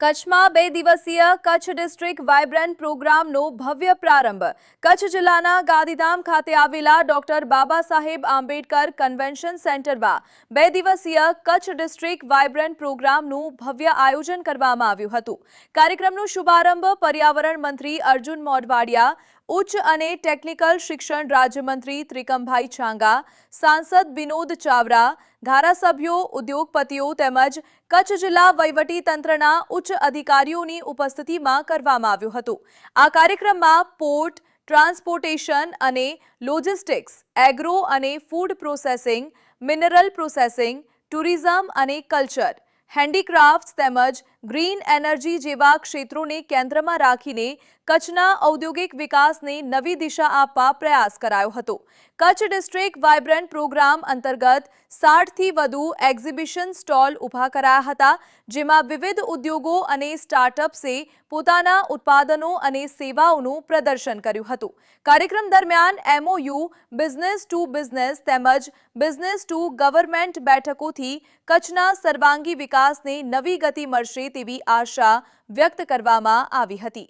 કચ્છમાં 2 દિવસીય Kutch district vibrant પ્રોગ્રામનો ભવ્ય પ્રારંભ. કચ્છ જિલ્લાના ગાંધીધામ ખાતે આવેલા ડોક્ટર બાબા સાહેબ આંબેડકર કન્વેન્શન સેન્ટરમાં 2 દિવસીય કચ્છ ડિસ્ટ્રિક્ટ વાઇબ્રન્ટ પ્રોગ્રામનું ભવ્ય આયોજન કરવામાં આવ્યું હતું. કાર્યક્રમનો શુભારંભ પર્યાવરણ મંત્રી અર્જુન મોઢવાડિયા, ઉચ્ચ અને ટેકનિકલ શિક્ષણ રાજ્યમંત્રી ત્રિકમભાઈ છાંગા, સાંસદ વિનોદ ચાવડા, ધારાસભ્યો, ઉદ્યોગપતિઓ તેમજ કચ્છ જિલ્લા વહીવટી તંત્રના ઉચ્ચ અધિકારીઓની ઉપસ્થિતિમાં કરવામાં આવ્યું હતું. આ કાર્યક્રમમાં પોર્ટ, ટ્રાન્સપોર્ટેશન અને લોજિસ્ટિક્સ, એગ્રો અને food processing, mineral processing, tourism અને કલ્ચર, હેન્ડીક્રાફ્ટ્સ તેમજ ગ્રીન એનર્જી જેવા ક્ષેત્રોને કેન્દ્રમાં રાખીને કચ્છના ઔદ્યોગિક વિકાસને નવી દિશા આપવા પ્રયાસ કરાયો હતો. કચ્છ ડિસ્ટ્રિક્ટ વાઇબ્રન્ટ પ્રોગ્રામ અંતર્ગત 60થી વધુ એક્ઝિબિશન સ્ટોલ ઊભા કરાયા હતા, જેમાં વિવિધ ઉદ્યોગો અને સ્ટાર્ટઅપ્સે પોતાના ઉત્પાદનો અને સેવાઓનું પ્રદર્શન કર્યું હતું. કાર્યક્રમ દરમિયાન MOU, બિઝનેસ ટુ બિઝનેસ તેમજ બિઝનેસ ટુ ગવર્નમેન્ટ બેઠકોથી કચ્છના સર્વાંગી વિકાસને નવી ગતિ મળશે તેવી આશા વ્યક્ત કરવામાં આવી હતી.